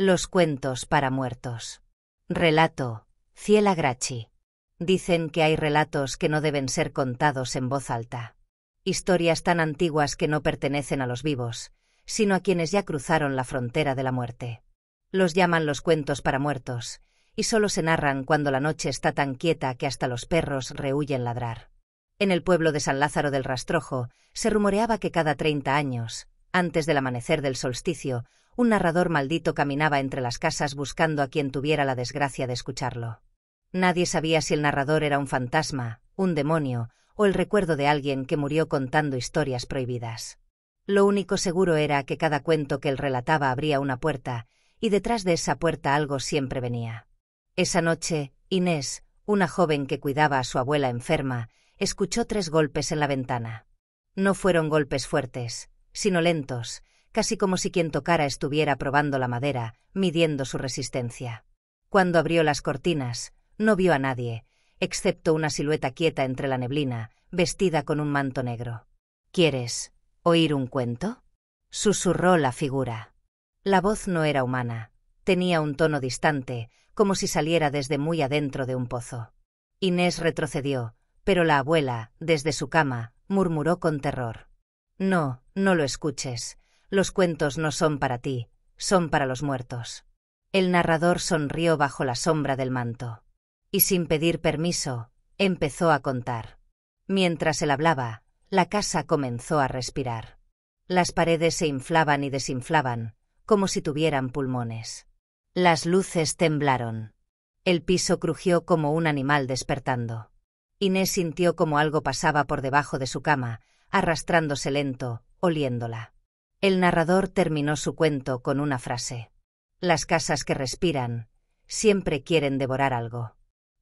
Los cuentos para muertos. Relato: Ciela Gracchi. Dicen que hay relatos que no deben ser contados en voz alta. Historias tan antiguas que no pertenecen a los vivos, sino a quienes ya cruzaron la frontera de la muerte. Los llaman los cuentos para muertos, y solo se narran cuando la noche está tan quieta que hasta los perros rehúyen ladrar. En el pueblo de San Lázaro del Rastrojo se rumoreaba que cada 30 años, antes del amanecer del solsticio, un narrador maldito caminaba entre las casas buscando a quien tuviera la desgracia de escucharlo. Nadie sabía si el narrador era un fantasma, un demonio, o el recuerdo de alguien que murió contando historias prohibidas. Lo único seguro era que cada cuento que él relataba abría una puerta, y detrás de esa puerta algo siempre venía. Esa noche, Inés, una joven que cuidaba a su abuela enferma, escuchó 3 golpes en la ventana. No fueron golpes fuertes, sino lentos, casi como si quien tocara estuviera probando la madera, midiendo su resistencia. Cuando abrió las cortinas, no vio a nadie, excepto una silueta quieta entre la neblina, vestida con un manto negro. —¿Quieres oír un cuento? —susurró la figura. La voz no era humana, tenía un tono distante, como si saliera desde muy adentro de un pozo. Inés retrocedió, pero la abuela, desde su cama, murmuró con terror: No, no lo escuches. Los cuentos no son para ti, son para los muertos. El narrador sonrió bajo la sombra del manto. Y sin pedir permiso, empezó a contar. Mientras él hablaba, la casa comenzó a respirar. Las paredes se inflaban y desinflaban, como si tuvieran pulmones. Las luces temblaron. El piso crujió como un animal despertando. Inés sintió como algo pasaba por debajo de su cama, arrastrándose lento, oliéndola. El narrador terminó su cuento con una frase: Las casas que respiran siempre quieren devorar algo.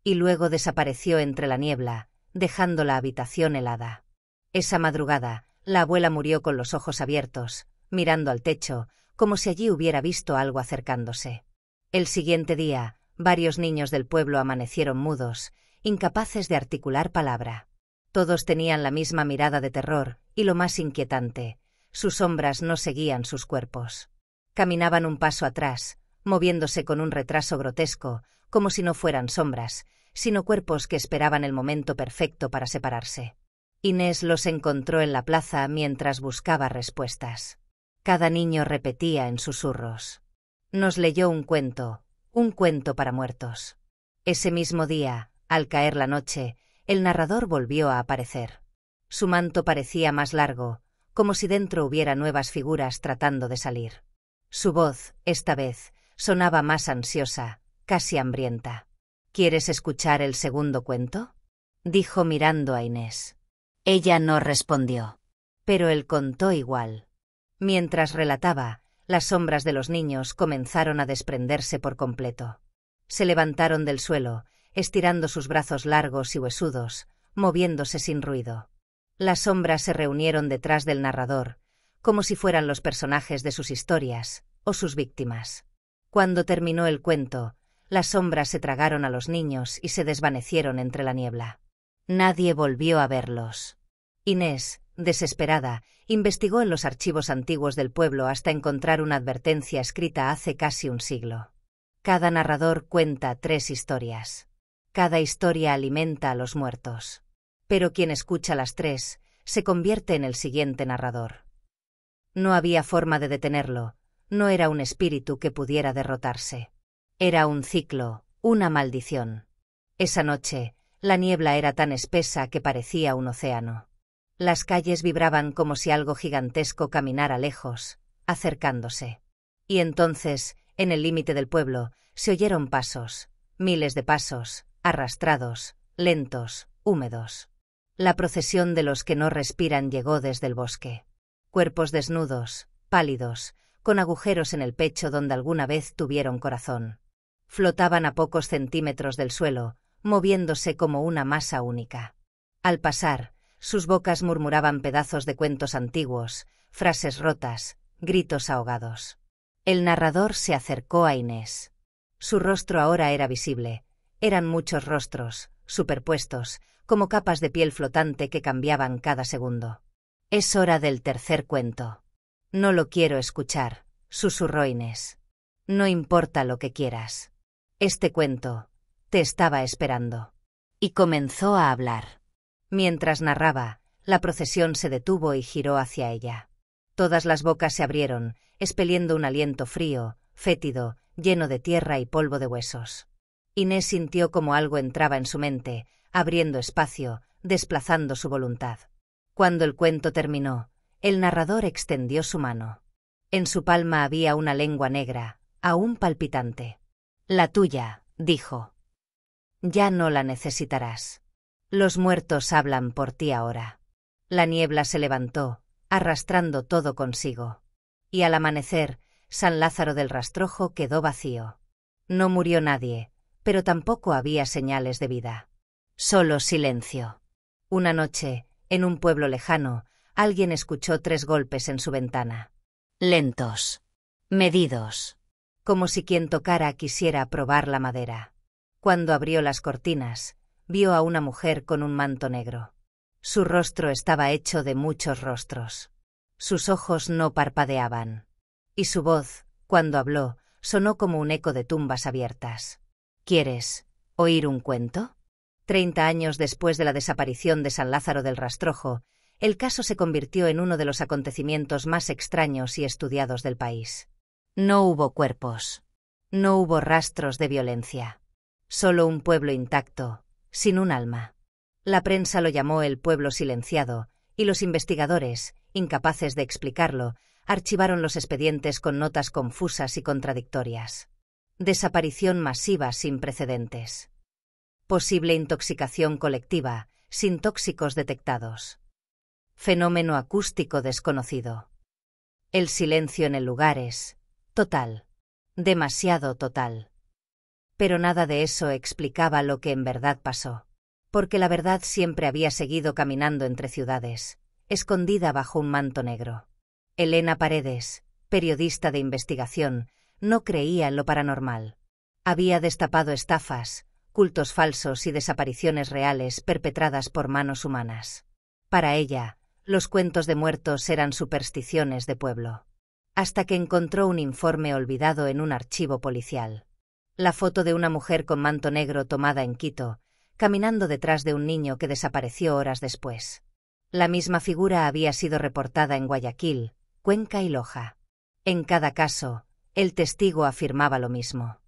Y luego desapareció entre la niebla, dejando la habitación helada. Esa madrugada, la abuela murió con los ojos abiertos, mirando al techo, como si allí hubiera visto algo acercándose. El siguiente día, varios niños del pueblo amanecieron mudos, incapaces de articular palabra. Todos tenían la misma mirada de terror, y lo más inquietante, sus sombras no seguían sus cuerpos. Caminaban un paso atrás, moviéndose con un retraso grotesco, como si no fueran sombras, sino cuerpos que esperaban el momento perfecto para separarse. Inés los encontró en la plaza mientras buscaba respuestas. Cada niño repetía en susurros. Nos leyó un cuento para muertos. Ese mismo día, al caer la noche, el narrador volvió a aparecer. Su manto parecía más largo, como si dentro hubiera nuevas figuras tratando de salir. Su voz, esta vez, sonaba más ansiosa, casi hambrienta. ¿Quieres escuchar el segundo cuento?, dijo mirando a Inés. Ella no respondió. Pero él contó igual. Mientras relataba, las sombras de los niños comenzaron a desprenderse por completo. Se levantaron del suelo, estirando sus brazos largos y huesudos, moviéndose sin ruido. Las sombras se reunieron detrás del narrador, como si fueran los personajes de sus historias, o sus víctimas. Cuando terminó el cuento, las sombras se tragaron a los niños y se desvanecieron entre la niebla. Nadie volvió a verlos. Inés, desesperada, investigó en los archivos antiguos del pueblo hasta encontrar una advertencia escrita hace casi un siglo. Cada narrador cuenta 3 historias. Cada historia alimenta a los muertos. Pero quien escucha las 3, se convierte en el siguiente narrador. No había forma de detenerlo, no era un espíritu que pudiera derrotarse. Era un ciclo, una maldición. Esa noche, la niebla era tan espesa que parecía un océano. Las calles vibraban como si algo gigantesco caminara lejos, acercándose. Y entonces, en el límite del pueblo, se oyeron pasos, miles de pasos, arrastrados, lentos, húmedos. La procesión de los que no respiran llegó desde el bosque. Cuerpos desnudos, pálidos, con agujeros en el pecho donde alguna vez tuvieron corazón. Flotaban a pocos centímetros del suelo, moviéndose como una masa única. Al pasar, sus bocas murmuraban pedazos de cuentos antiguos, frases rotas, gritos ahogados. El narrador se acercó a Inés. Su rostro ahora era visible. Eran muchos rostros, superpuestos, como capas de piel flotante que cambiaban cada segundo. Es hora del tercer cuento. No lo quiero escuchar, susurró Inés. No importa lo que quieras. Este cuento te estaba esperando. Y comenzó a hablar. Mientras narraba, la procesión se detuvo y giró hacia ella. Todas las bocas se abrieron, expeliendo un aliento frío, fétido, lleno de tierra y polvo de huesos. Inés sintió como algo entraba en su mente, abriendo espacio, desplazando su voluntad. Cuando el cuento terminó, el narrador extendió su mano. En su palma había una lengua negra, aún palpitante. La tuya, dijo. Ya no la necesitarás. Los muertos hablan por ti ahora. La niebla se levantó, arrastrando todo consigo. Y al amanecer, San Lázaro del Rastrojo quedó vacío. No murió nadie, pero tampoco había señales de vida. Solo silencio. Una noche, en un pueblo lejano, alguien escuchó 3 golpes en su ventana. Lentos. Medidos. Como si quien tocara quisiera probar la madera. Cuando abrió las cortinas, vio a una mujer con un manto negro. Su rostro estaba hecho de muchos rostros. Sus ojos no parpadeaban. Y su voz, cuando habló, sonó como un eco de tumbas abiertas. ¿Quieres oír un cuento? 30 años después de la desaparición de San Lázaro del Rastrojo, el caso se convirtió en uno de los acontecimientos más extraños y estudiados del país. No hubo cuerpos. No hubo rastros de violencia. Solo un pueblo intacto, sin un alma. La prensa lo llamó el pueblo silenciado, y los investigadores, incapaces de explicarlo, archivaron los expedientes con notas confusas y contradictorias. Desaparición masiva sin precedentes. Posible intoxicación colectiva, sin tóxicos detectados. Fenómeno acústico desconocido. El silencio en el lugar es total. Demasiado total. Pero nada de eso explicaba lo que en verdad pasó. Porque la verdad siempre había seguido caminando entre ciudades, escondida bajo un manto negro. Elena Paredes, periodista de investigación, no creía en lo paranormal. Había destapado estafas, cultos falsos y desapariciones reales perpetradas por manos humanas. Para ella, los cuentos de muertos eran supersticiones de pueblo. Hasta que encontró un informe olvidado en un archivo policial. La foto de una mujer con manto negro tomada en Quito, caminando detrás de un niño que desapareció horas después. La misma figura había sido reportada en Guayaquil, Cuenca y Loja. En cada caso, el testigo afirmaba lo mismo.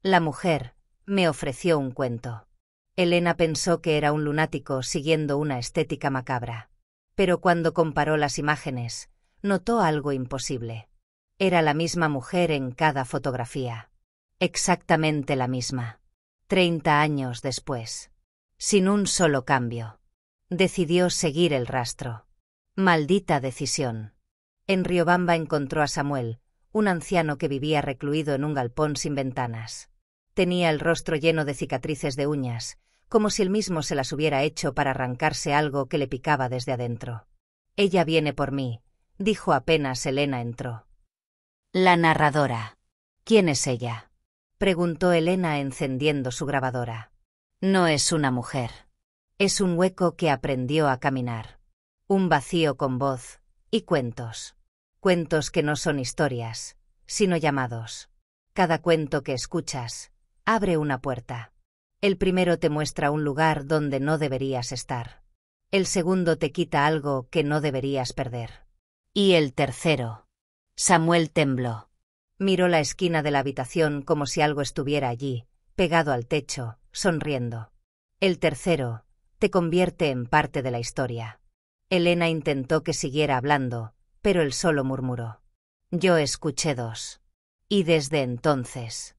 La mujer me ofreció un cuento. Elena pensó que era un lunático siguiendo una estética macabra. Pero cuando comparó las imágenes, notó algo imposible. Era la misma mujer en cada fotografía. Exactamente la misma. 30 años después. Sin un solo cambio. Decidió seguir el rastro. Maldita decisión. En Riobamba encontró a Samuel, un anciano que vivía recluido en un galpón sin ventanas. Tenía el rostro lleno de cicatrices de uñas, como si él mismo se las hubiera hecho para arrancarse algo que le picaba desde adentro. Ella viene por mí, dijo apenas Elena entró. La narradora. ¿Quién es ella? Preguntó Elena encendiendo su grabadora. No es una mujer. Es un hueco que aprendió a caminar. Un vacío con voz y cuentos. Cuentos que no son historias, sino llamados. Cada cuento que escuchas abre una puerta. El primero te muestra un lugar donde no deberías estar. El segundo te quita algo que no deberías perder. Y el tercero. Samuel tembló. Miró la esquina de la habitación como si algo estuviera allí, pegado al techo, sonriendo. El tercero te convierte en parte de la historia. Elena intentó que siguiera hablando, pero él solo murmuró. Yo escuché 2. Y desde entonces,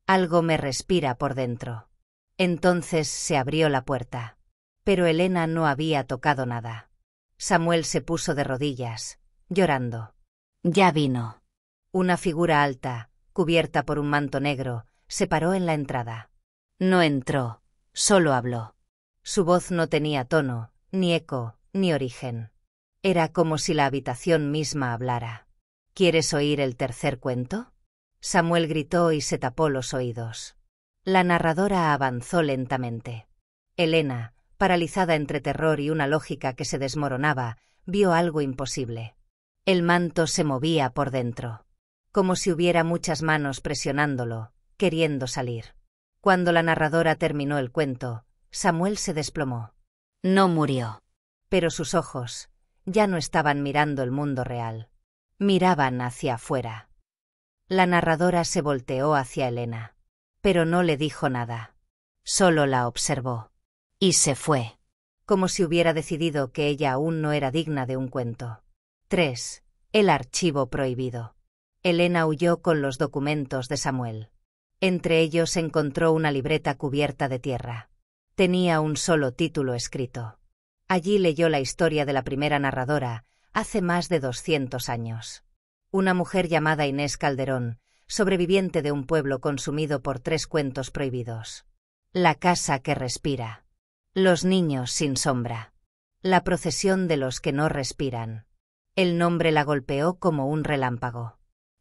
algo me respira por dentro. Entonces se abrió la puerta. Pero Elena no había tocado nada. Samuel se puso de rodillas, llorando. Ya vino. Una figura alta, cubierta por un manto negro, se paró en la entrada. No entró, solo habló. Su voz no tenía tono, ni eco, ni origen. Era como si la habitación misma hablara. ¿Quieres oír el tercer cuento? Samuel gritó y se tapó los oídos. La narradora avanzó lentamente. Elena, paralizada entre terror y una lógica que se desmoronaba, vio algo imposible. El manto se movía por dentro. como si hubiera muchas manos presionándolo, queriendo salir. Cuando la narradora terminó el cuento, Samuel se desplomó. No murió. Pero sus ojos ya no estaban mirando el mundo real. Miraban hacia afuera. La narradora se volteó hacia Elena. Pero no le dijo nada. Solo la observó. Y se fue. Como si hubiera decidido que ella aún no era digna de un cuento. 3. El archivo prohibido. Elena huyó con los documentos de Samuel. Entre ellos encontró una libreta cubierta de tierra. Tenía un solo título escrito. Allí leyó la historia de la primera narradora, hace más de 200 años. Una mujer llamada Inés Calderón, sobreviviente de un pueblo consumido por 3 cuentos prohibidos. La casa que respira. Los niños sin sombra. La procesión de los que no respiran. El nombre la golpeó como un relámpago.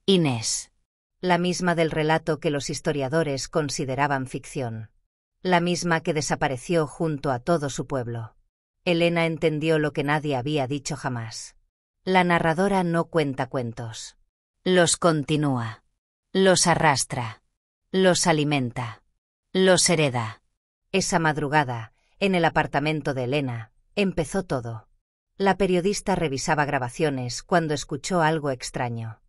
Inés. La misma del relato que los historiadores consideraban ficción. La misma que desapareció junto a todo su pueblo. Elena entendió lo que nadie había dicho jamás. La narradora no cuenta cuentos. Los continúa. Los arrastra. Los alimenta. Los hereda. Esa madrugada, en el apartamento de Elena, empezó todo. La periodista revisaba grabaciones cuando escuchó algo extraño.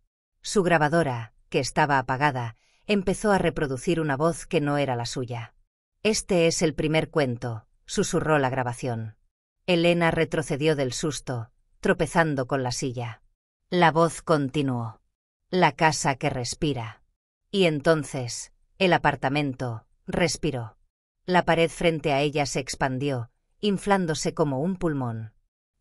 Su grabadora, que estaba apagada, empezó a reproducir una voz que no era la suya. «Este es el primer cuento», susurró la grabación. Elena retrocedió del susto, tropezando con la silla. La voz continuó. «La casa que respira». Y entonces, el apartamento respiró. La pared frente a ella se expandió, inflándose como un pulmón.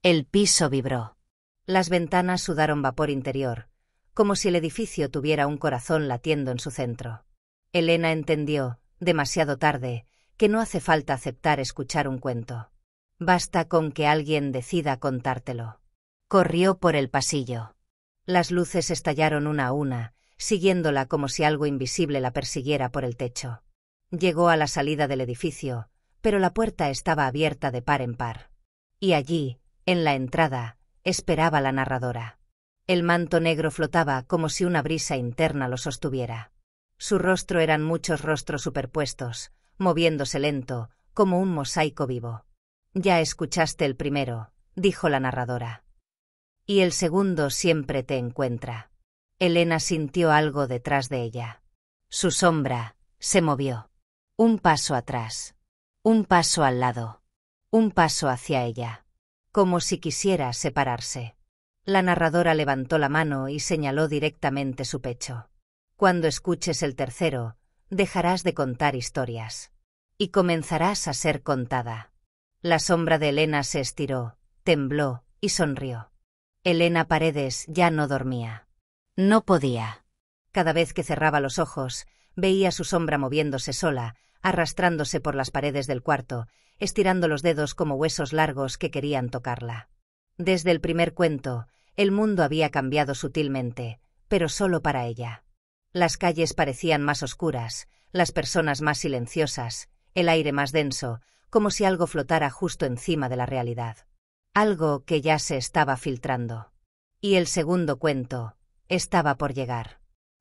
El piso vibró. Las ventanas sudaron vapor interior, como si el edificio tuviera un corazón latiendo en su centro. Elena entendió, demasiado tarde, que no hace falta aceptar escuchar un cuento. Basta con que alguien decida contártelo. Corrió por el pasillo. Las luces estallaron una a una, siguiéndola como si algo invisible la persiguiera por el techo. Llegó a la salida del edificio, pero la puerta estaba abierta de par en par. Y allí, en la entrada, esperaba la narradora. El manto negro flotaba como si una brisa interna lo sostuviera. Su rostro eran muchos rostros superpuestos, moviéndose lento, como un mosaico vivo. «Ya escuchaste el primero», dijo la narradora. «Y el segundo siempre te encuentra». Elena sintió algo detrás de ella. Su sombra se movió. Un paso atrás. Un paso al lado. Un paso hacia ella. Como si quisiera separarse. La narradora levantó la mano y señaló directamente su pecho. «Cuando escuches el tercero, dejarás de contar historias. Y comenzarás a ser contada». La sombra de Elena se estiró, tembló y sonrió. Elena Paredes ya no dormía. No podía. Cada vez que cerraba los ojos, veía su sombra moviéndose sola, arrastrándose por las paredes del cuarto, estirando los dedos como huesos largos que querían tocarla. Desde el primer cuento, el mundo había cambiado sutilmente, pero solo para ella. Las calles parecían más oscuras, las personas más silenciosas, el aire más denso, como si algo flotara justo encima de la realidad. Algo que ya se estaba filtrando. Y el segundo cuento estaba por llegar.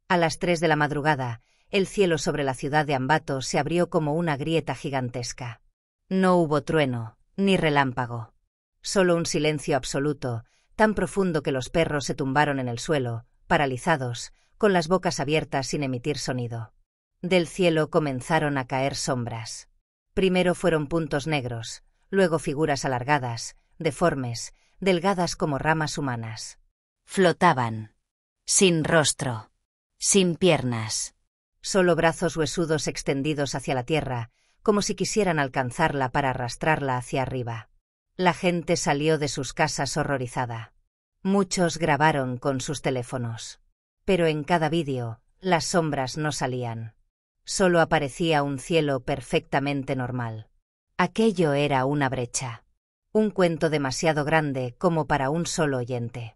A las 3 de la madrugada, el cielo sobre la ciudad de Ambato se abrió como una grieta gigantesca. No hubo trueno, ni relámpago. Solo un silencio absoluto, tan profundo que los perros se tumbaron en el suelo, paralizados, con las bocas abiertas sin emitir sonido. Del cielo comenzaron a caer sombras. Primero fueron puntos negros, luego figuras alargadas, deformes, delgadas como ramas humanas. Flotaban. Sin rostro. Sin piernas. Solo brazos huesudos extendidos hacia la tierra, como si quisieran alcanzarla para arrastrarla hacia arriba. La gente salió de sus casas horrorizada. Muchos grabaron con sus teléfonos. Pero en cada vídeo, las sombras no salían. Solo aparecía un cielo perfectamente normal. Aquello era una brecha. Un cuento demasiado grande como para un solo oyente.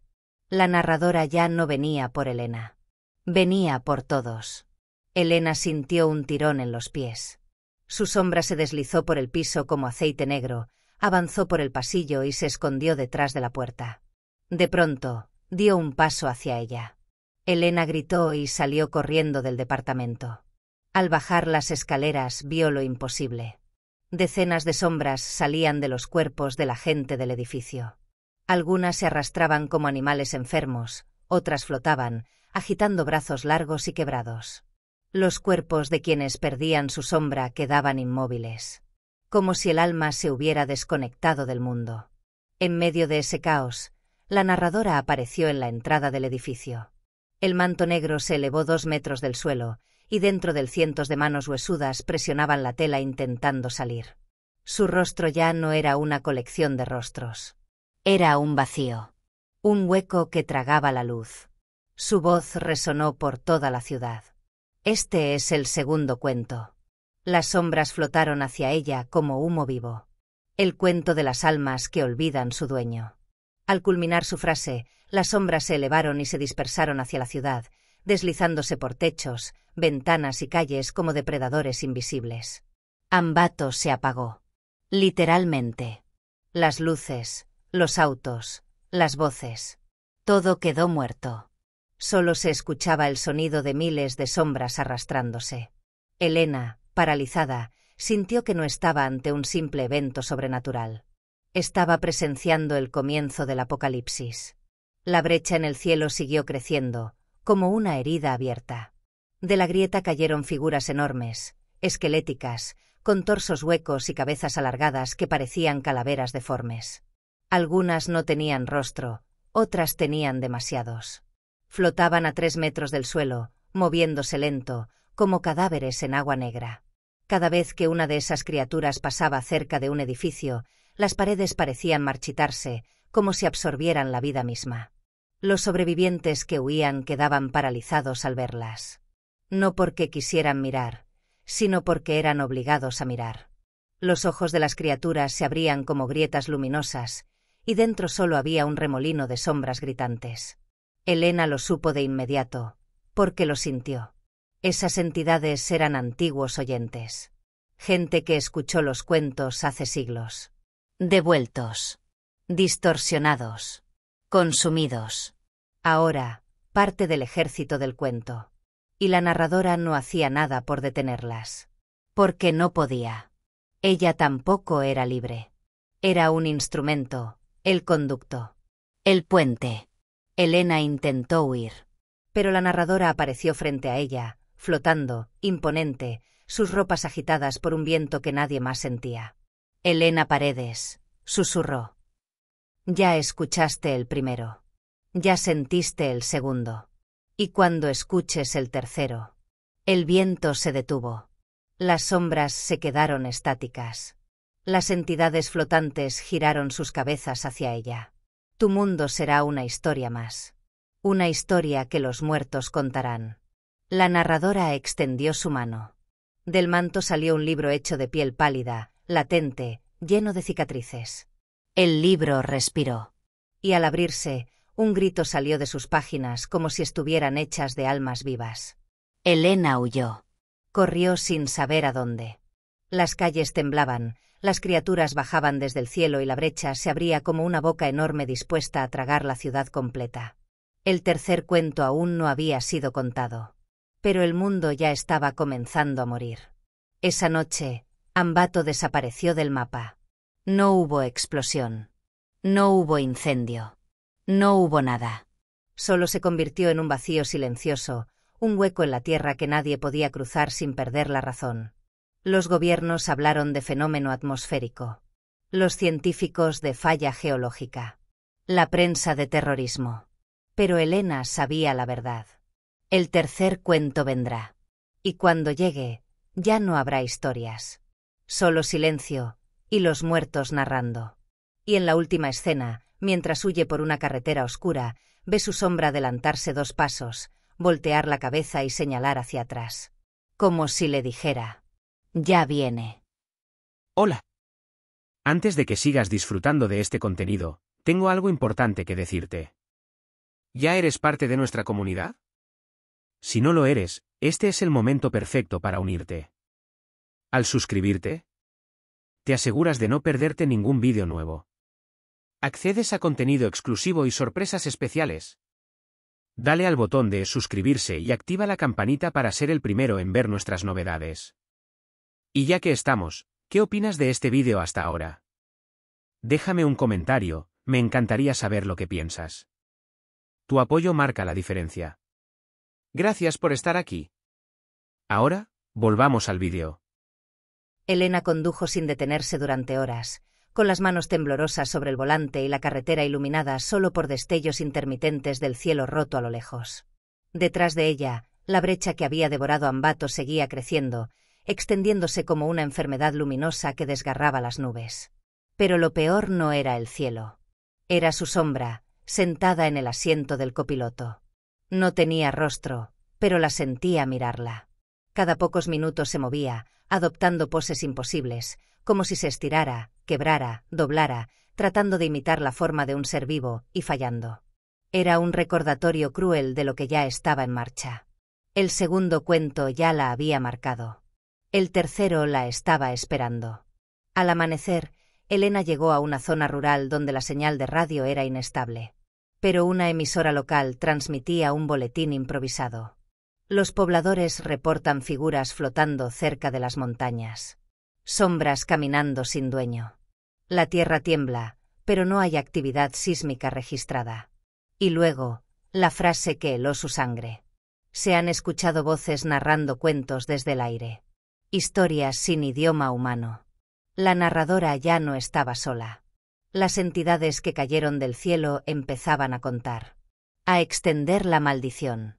La narradora ya no venía por Elena. Venía por todos. Elena sintió un tirón en los pies. Su sombra se deslizó por el piso como aceite negro, avanzó por el pasillo y se escondió detrás de la puerta. De pronto, dio un paso hacia ella. Elena gritó y salió corriendo del departamento. Al bajar las escaleras vio lo imposible. Decenas de sombras salían de los cuerpos de la gente del edificio. Algunas se arrastraban como animales enfermos, otras flotaban, agitando brazos largos y quebrados. Los cuerpos de quienes perdían su sombra quedaban inmóviles, como si el alma se hubiera desconectado del mundo. En medio de ese caos, la narradora apareció en la entrada del edificio. El manto negro se elevó 2 metros del suelo, y dentro del cientos de manos huesudas presionaban la tela intentando salir. Su rostro ya no era una colección de rostros. Era un vacío. Un hueco que tragaba la luz. Su voz resonó por toda la ciudad. Este es el segundo cuento. Las sombras flotaron hacia ella como humo vivo. El cuento de las almas que olvidan su dueño. Al culminar su frase, las sombras se elevaron y se dispersaron hacia la ciudad, deslizándose por techos, ventanas y calles como depredadores invisibles. Ambato se apagó. Literalmente. Las luces, los autos, las voces. Todo quedó muerto. Solo se escuchaba el sonido de miles de sombras arrastrándose. Elena, paralizada, sintió que no estaba ante un simple evento sobrenatural. Estaba presenciando el comienzo del apocalipsis. La brecha en el cielo siguió creciendo, como una herida abierta. De la grieta cayeron figuras enormes, esqueléticas, con torsos huecos y cabezas alargadas que parecían calaveras deformes. Algunas no tenían rostro, otras tenían demasiados. Flotaban a 3 metros del suelo, moviéndose lento, como cadáveres en agua negra. Cada vez que una de esas criaturas pasaba cerca de un edificio, las paredes parecían marchitarse, como si absorbieran la vida misma. Los sobrevivientes que huían quedaban paralizados al verlas. No porque quisieran mirar, sino porque eran obligados a mirar. Los ojos de las criaturas se abrían como grietas luminosas, y dentro solo había un remolino de sombras gritantes. Elena lo supo de inmediato, porque lo sintió. Esas entidades eran antiguos oyentes. Gente que escuchó los cuentos hace siglos. Devueltos. Distorsionados. Consumidos. Ahora, parte del ejército del cuento. Y la narradora no hacía nada por detenerlas. Porque no podía. Ella tampoco era libre. Era un instrumento, el conducto. El puente. Elena intentó huir. Pero la narradora apareció frente a ella, flotando, imponente, sus ropas agitadas por un viento que nadie más sentía. Elena Paredes, susurró. Ya escuchaste el primero. Ya sentiste el segundo. Y cuando escuches el tercero. El viento se detuvo. Las sombras se quedaron estáticas. Las entidades flotantes giraron sus cabezas hacia ella. Tu mundo será una historia más. Una historia que los muertos contarán. La narradora extendió su mano. Del manto salió un libro hecho de piel pálida, latente, lleno de cicatrices. El libro respiró. Y al abrirse, un grito salió de sus páginas como si estuvieran hechas de almas vivas. Elena huyó. Corrió sin saber a dónde. Las calles temblaban, las criaturas bajaban desde el cielo y la brecha se abría como una boca enorme dispuesta a tragar la ciudad completa. El tercer cuento aún no había sido contado. Pero el mundo ya estaba comenzando a morir. Esa noche, Ambato desapareció del mapa. No hubo explosión. No hubo incendio. No hubo nada. Solo se convirtió en un vacío silencioso, un hueco en la tierra que nadie podía cruzar sin perder la razón. Los gobiernos hablaron de fenómeno atmosférico. Los científicos de falla geológica. La prensa de terrorismo. Pero Elena sabía la verdad. El tercer cuento vendrá. Y cuando llegue, ya no habrá historias. Solo silencio, y los muertos narrando. Y en la última escena, mientras huye por una carretera oscura, ve su sombra adelantarse 2 pasos, voltear la cabeza y señalar hacia atrás. Como si le dijera: ya viene. Hola. Antes de que sigas disfrutando de este contenido, tengo algo importante que decirte. ¿Ya eres parte de nuestra comunidad? Si no lo eres, este es el momento perfecto para unirte. Al suscribirte, te aseguras de no perderte ningún vídeo nuevo. Accedes a contenido exclusivo y sorpresas especiales. Dale al botón de suscribirse y activa la campanita para ser el primero en ver nuestras novedades. Y ya que estamos, ¿qué opinas de este vídeo hasta ahora? Déjame un comentario, me encantaría saber lo que piensas. Tu apoyo marca la diferencia. Gracias por estar aquí. Ahora, volvamos al vídeo. Elena condujo sin detenerse durante horas, con las manos temblorosas sobre el volante y la carretera iluminada solo por destellos intermitentes del cielo roto a lo lejos. Detrás de ella, la brecha que había devorado Ambato seguía creciendo, extendiéndose como una enfermedad luminosa que desgarraba las nubes. Pero lo peor no era el cielo. Era su sombra, sentada en el asiento del copiloto. No tenía rostro, pero la sentía mirarla. Cada pocos minutos se movía, adoptando poses imposibles, como si se estirara, quebrara, doblara, tratando de imitar la forma de un ser vivo, y fallando. Era un recordatorio cruel de lo que ya estaba en marcha. El segundo cuento ya la había marcado. El tercero la estaba esperando. Al amanecer, Elena llegó a una zona rural donde la señal de radio era inestable. Pero una emisora local transmitía un boletín improvisado. Los pobladores reportan figuras flotando cerca de las montañas. Sombras caminando sin dueño. La tierra tiembla, pero no hay actividad sísmica registrada. Y luego, la frase que heló su sangre. Se han escuchado voces narrando cuentos desde el aire. Historias sin idioma humano. La narradora ya no estaba sola. Las entidades que cayeron del cielo empezaban a contar. A extender la maldición.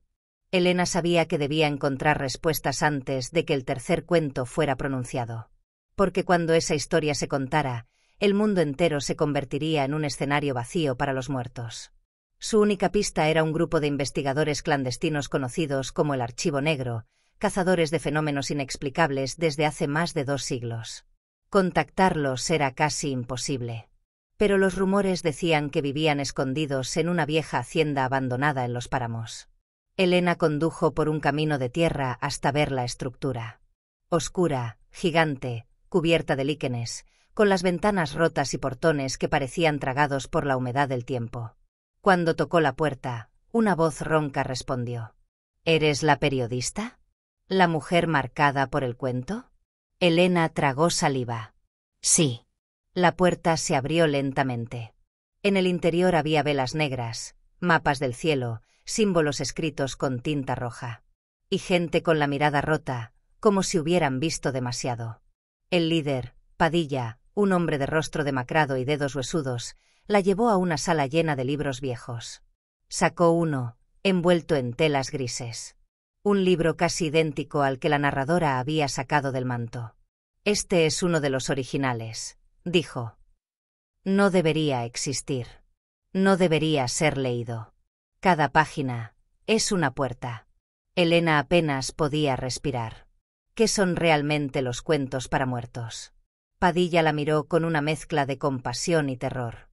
Elena sabía que debía encontrar respuestas antes de que el tercer cuento fuera pronunciado. Porque cuando esa historia se contara, el mundo entero se convertiría en un escenario vacío para los muertos. Su única pista era un grupo de investigadores clandestinos conocidos como el Archivo Negro, cazadores de fenómenos inexplicables desde hace más de 2 siglos. Contactarlos era casi imposible. Pero los rumores decían que vivían escondidos en una vieja hacienda abandonada en los páramos. Elena condujo por un camino de tierra hasta ver la estructura. Oscura, gigante, cubierta de líquenes, con las ventanas rotas y portones que parecían tragados por la humedad del tiempo. Cuando tocó la puerta, una voz ronca respondió. ¿Eres la periodista? ¿La mujer marcada por el cuento? Elena tragó saliva. Sí. La puerta se abrió lentamente. En el interior había velas negras, mapas del cielo, símbolos escritos con tinta roja. Y gente con la mirada rota, como si hubieran visto demasiado. El líder, Padilla, un hombre de rostro demacrado y dedos huesudos, la llevó a una sala llena de libros viejos. Sacó uno, envuelto en telas grises. Un libro casi idéntico al que la narradora había sacado del manto. Este es uno de los originales, dijo. No debería existir. No debería ser leído. Cada página es una puerta. Elena apenas podía respirar. ¿Qué son realmente los cuentos para muertos? Padilla la miró con una mezcla de compasión y terror.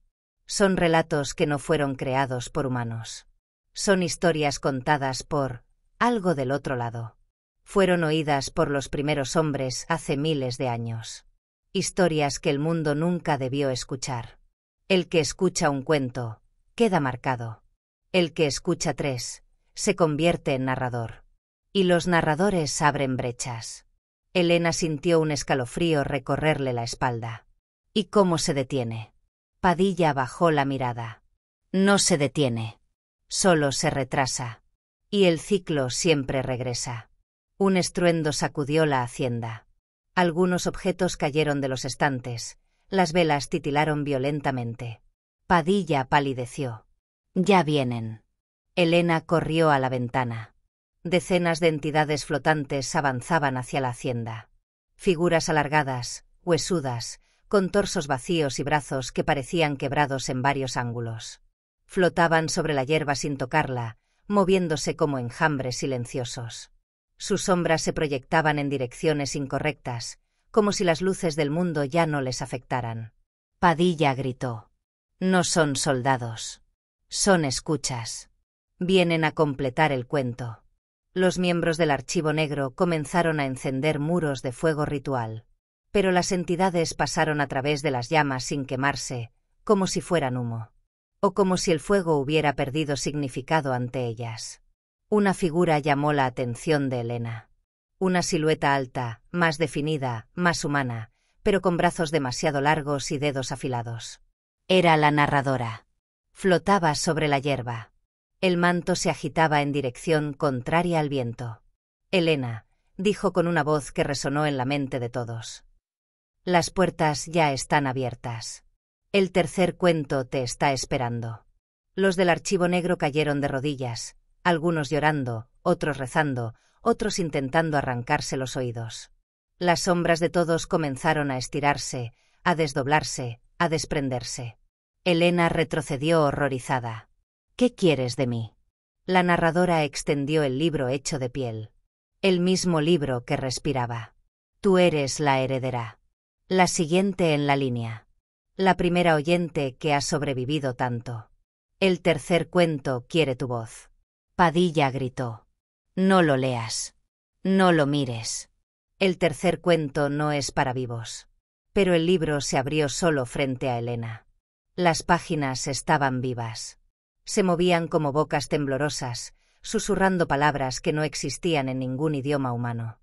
Son relatos que no fueron creados por humanos. Son historias contadas por algo del otro lado. Fueron oídas por los primeros hombres hace miles de años. Historias que el mundo nunca debió escuchar. El que escucha un cuento, queda marcado. El que escucha 3, se convierte en narrador. Y los narradores abren brechas. Elena sintió un escalofrío recorrerle la espalda. ¿Y cómo se detiene? Padilla bajó la mirada. No se detiene. Solo se retrasa. Y el ciclo siempre regresa. Un estruendo sacudió la hacienda. Algunos objetos cayeron de los estantes. Las velas titilaron violentamente. Padilla palideció. Ya vienen. Elena corrió a la ventana. Decenas de entidades flotantes avanzaban hacia la hacienda. Figuras alargadas, huesudas, con torsos vacíos y brazos que parecían quebrados en varios ángulos. Flotaban sobre la hierba sin tocarla, moviéndose como enjambres silenciosos. Sus sombras se proyectaban en direcciones incorrectas, como si las luces del mundo ya no les afectaran. Padilla gritó. No son soldados. Son escuchas. Vienen a completar el cuento. Los miembros del Archivo Negro comenzaron a encender muros de fuego ritual. Pero las entidades pasaron a través de las llamas sin quemarse, como si fueran humo. o como si el fuego hubiera perdido significado ante ellas. Una figura llamó la atención de Elena. Una silueta alta, más definida, más humana, pero con brazos demasiado largos y dedos afilados. Era la narradora. Flotaba sobre la hierba. El manto se agitaba en dirección contraria al viento. Elena, dijo con una voz que resonó en la mente de todos. Las puertas ya están abiertas. El tercer cuento te está esperando. Los del Archivo Negro cayeron de rodillas, algunos llorando, otros rezando, otros intentando arrancarse los oídos. Las sombras de todos comenzaron a estirarse, a desdoblarse, a desprenderse. Elena retrocedió horrorizada. ¿Qué quieres de mí? La narradora extendió el libro hecho de piel. El mismo libro que respiraba. Tú eres la heredera. La siguiente en la línea. La primera oyente que ha sobrevivido tanto. El tercer cuento quiere tu voz. Padilla gritó. No lo leas. No lo mires. El tercer cuento no es para vivos. Pero el libro se abrió solo frente a Elena. Las páginas estaban vivas. Se movían como bocas temblorosas, susurrando palabras que no existían en ningún idioma humano.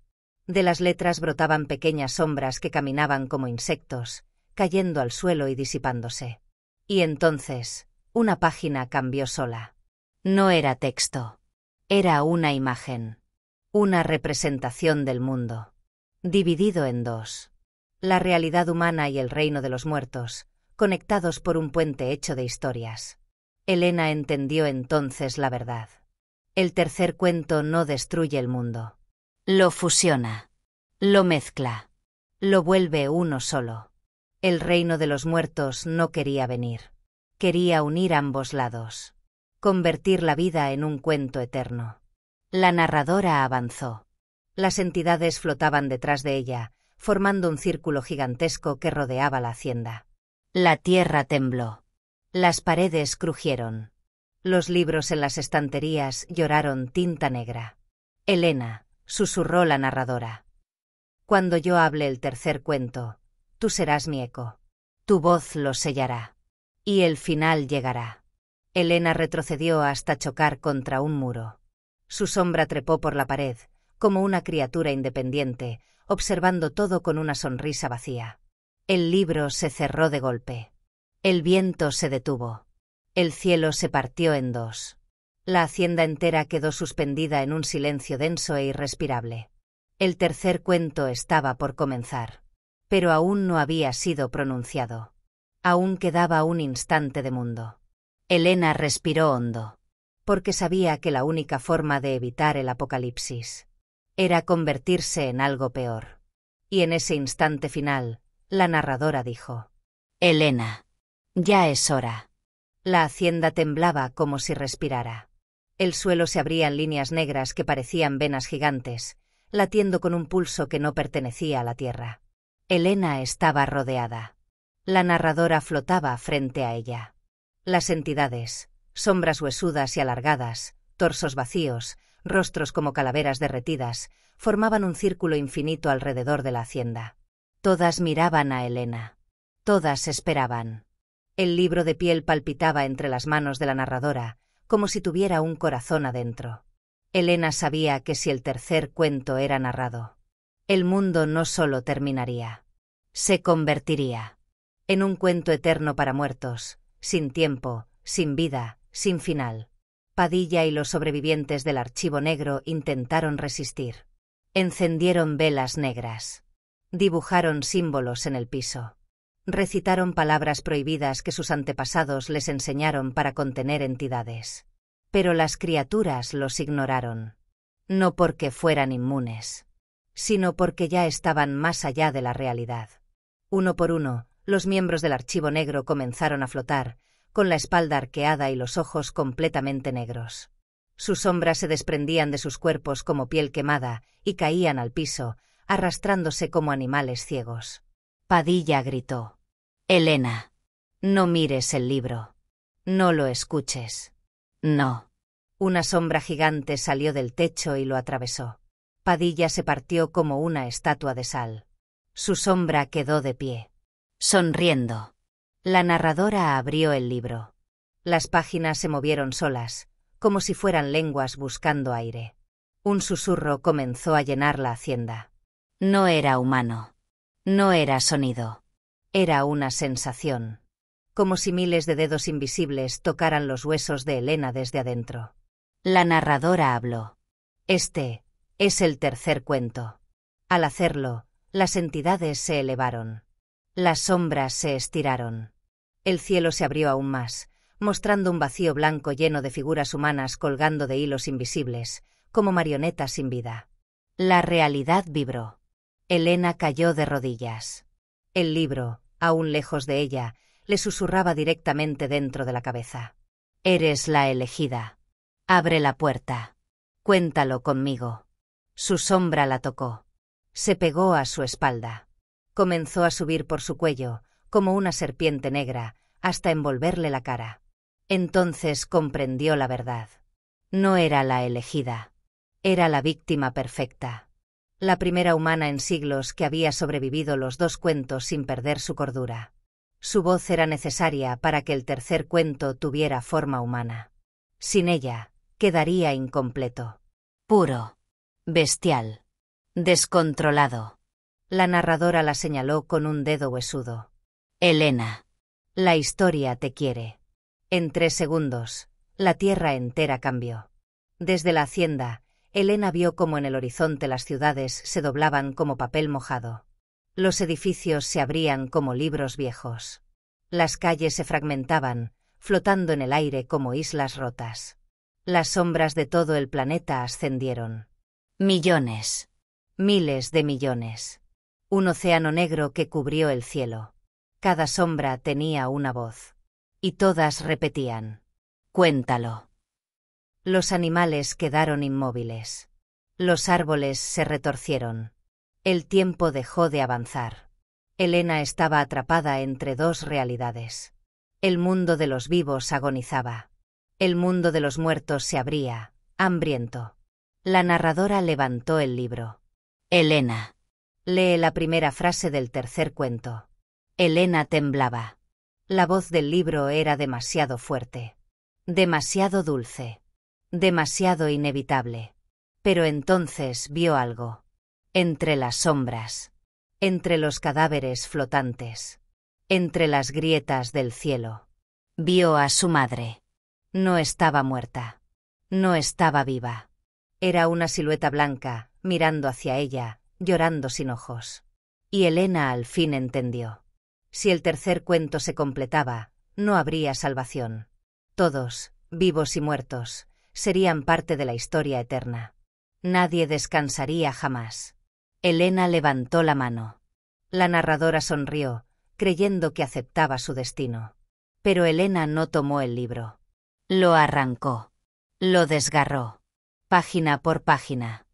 De las letras brotaban pequeñas sombras que caminaban como insectos, cayendo al suelo y disipándose. Y entonces, una página cambió sola. No era texto. Era una imagen. Una representación del mundo. Dividido en dos. La realidad humana y el reino de los muertos, conectados por un puente hecho de historias. Elena entendió entonces la verdad. El tercer cuento no destruye el mundo. Lo fusiona. Lo mezcla. Lo vuelve uno solo. El reino de los muertos no quería venir. Quería unir ambos lados. Convertir la vida en un cuento eterno. La narradora avanzó. Las entidades flotaban detrás de ella, formando un círculo gigantesco que rodeaba la hacienda. La tierra tembló. Las paredes crujieron. Los libros en las estanterías lloraron tinta negra. Elena, susurró la narradora. Cuando yo hable el tercer cuento, tú serás mi eco. Tu voz lo sellará. Y el final llegará. Elena retrocedió hasta chocar contra un muro. Su sombra trepó por la pared, como una criatura independiente, observando todo con una sonrisa vacía. El libro se cerró de golpe. El viento se detuvo. El cielo se partió en dos. La hacienda entera quedó suspendida en un silencio denso e irrespirable. El tercer cuento estaba por comenzar. Pero aún no había sido pronunciado. Aún quedaba un instante de mundo. Elena respiró hondo. Porque sabía que la única forma de evitar el apocalipsis era convertirse en algo peor. Y en ese instante final, la narradora dijo: Elena, ya es hora. La hacienda temblaba como si respirara. El suelo se abría en líneas negras que parecían venas gigantes, latiendo con un pulso que no pertenecía a la tierra. Elena estaba rodeada. La narradora flotaba frente a ella. Las entidades, sombras huesudas y alargadas, torsos vacíos, rostros como calaveras derretidas, formaban un círculo infinito alrededor de la hacienda. Todas miraban a Elena. Todas esperaban. El libro de piel palpitaba entre las manos de la narradora, como si tuviera un corazón adentro. Elena sabía que si el tercer cuento era narrado, el mundo no solo terminaría, se convertiría en un cuento eterno para muertos, sin tiempo, sin vida, sin final. Padilla y los sobrevivientes del Archivo Negro intentaron resistir. Encendieron velas negras. Dibujaron símbolos en el piso. Recitaron palabras prohibidas que sus antepasados les enseñaron para contener entidades. Pero las criaturas los ignoraron. No porque fueran inmunes, sino porque ya estaban más allá de la realidad. Uno por uno, los miembros del Archivo Negro comenzaron a flotar, con la espalda arqueada y los ojos completamente negros. Sus sombras se desprendían de sus cuerpos como piel quemada y caían al piso, arrastrándose como animales ciegos. Padilla gritó: Elena, no mires el libro. No lo escuches. No. Una sombra gigante salió del techo y lo atravesó. Padilla se partió como una estatua de sal. Su sombra quedó de pie, sonriendo. La narradora abrió el libro. Las páginas se movieron solas, como si fueran lenguas buscando aire. Un susurro comenzó a llenar la hacienda. No era humano. No era sonido. Era una sensación. Como si miles de dedos invisibles tocaran los huesos de Elena desde adentro. La narradora habló. Este es el tercer cuento. Al hacerlo, las entidades se elevaron. Las sombras se estiraron. El cielo se abrió aún más, mostrando un vacío blanco lleno de figuras humanas colgando de hilos invisibles, como marionetas sin vida. La realidad vibró. Elena cayó de rodillas. El libro, aún lejos de ella, le susurraba directamente dentro de la cabeza. Eres la elegida. Abre la puerta. Cuéntalo conmigo. Su sombra la tocó. Se pegó a su espalda. Comenzó a subir por su cuello, como una serpiente negra, hasta envolverle la cara. Entonces comprendió la verdad. No era la elegida. Era la víctima perfecta. La primera humana en siglos que había sobrevivido los dos cuentos sin perder su cordura. Su voz era necesaria para que el tercer cuento tuviera forma humana. Sin ella, quedaría incompleto. Puro. Bestial. Descontrolado. La narradora la señaló con un dedo huesudo. Elena. La historia te quiere. En 3 segundos, la tierra entera cambió. Desde la hacienda, Elena vio cómo en el horizonte las ciudades se doblaban como papel mojado. Los edificios se abrían como libros viejos. Las calles se fragmentaban, flotando en el aire como islas rotas. Las sombras de todo el planeta ascendieron. Millones. Miles de millones. Un océano negro que cubrió el cielo. Cada sombra tenía una voz. Y todas repetían. Cuéntalo. Los animales quedaron inmóviles. Los árboles se retorcieron. El tiempo dejó de avanzar. Elena estaba atrapada entre dos realidades. El mundo de los vivos agonizaba. El mundo de los muertos se abría, hambriento. La narradora levantó el libro. Elena. Lee la primera frase del tercer cuento. Elena temblaba. La voz del libro era demasiado fuerte. Demasiado dulce. Demasiado inevitable. Pero entonces vio algo. Entre las sombras. Entre los cadáveres flotantes. Entre las grietas del cielo. Vio a su madre. No estaba muerta. No estaba viva. Era una silueta blanca, mirando hacia ella, llorando sin ojos. Y Elena al fin entendió. Si el tercer cuento se completaba, no habría salvación. Todos, vivos y muertos, serían parte de la historia eterna. Nadie descansaría jamás. Elena levantó la mano. La narradora sonrió, creyendo que aceptaba su destino. Pero Elena no tomó el libro. Lo arrancó. Lo desgarró. Página por página.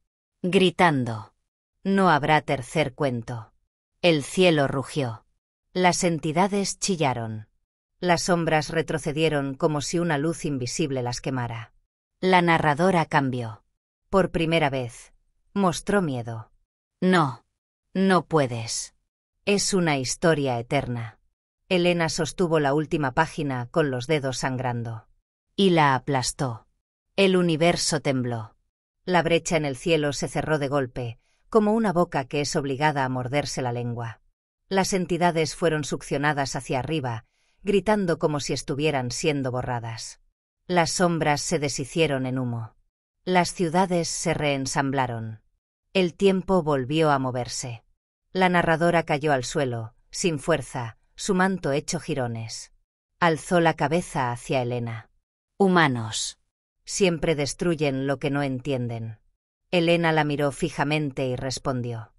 Gritando. No habrá tercer cuento. El cielo rugió. Las entidades chillaron. Las sombras retrocedieron como si una luz invisible las quemara. La narradora cambió. Por primera vez, mostró miedo. No. No puedes. Es una historia eterna. Elena sostuvo la última página con los dedos sangrando. Y la aplastó. El universo tembló. La brecha en el cielo se cerró de golpe, como una boca que es obligada a morderse la lengua. Las entidades fueron succionadas hacia arriba, gritando como si estuvieran siendo borradas. Las sombras se deshicieron en humo. Las ciudades se reensamblaron. El tiempo volvió a moverse. La narradora cayó al suelo, sin fuerza, su manto hecho jirones. Alzó la cabeza hacia Elena. Humanos. Siempre destruyen lo que no entienden. Elena la miró fijamente y respondió.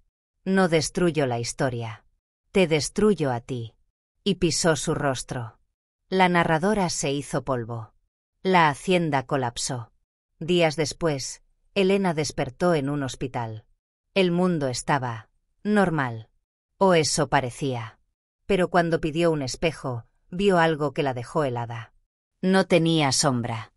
No destruyo la historia. Te destruyo a ti. Y pisó su rostro. La narradora se hizo polvo. La hacienda colapsó. Días después, Elena despertó en un hospital. El mundo estaba normal. O eso parecía. Pero cuando pidió un espejo, vio algo que la dejó helada. No tenía sombra.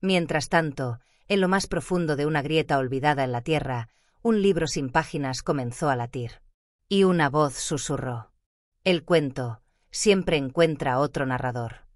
Mientras tanto, en lo más profundo de una grieta olvidada en la tierra, un libro sin páginas comenzó a latir. Y una voz susurró. El cuento siempre encuentra otro narrador.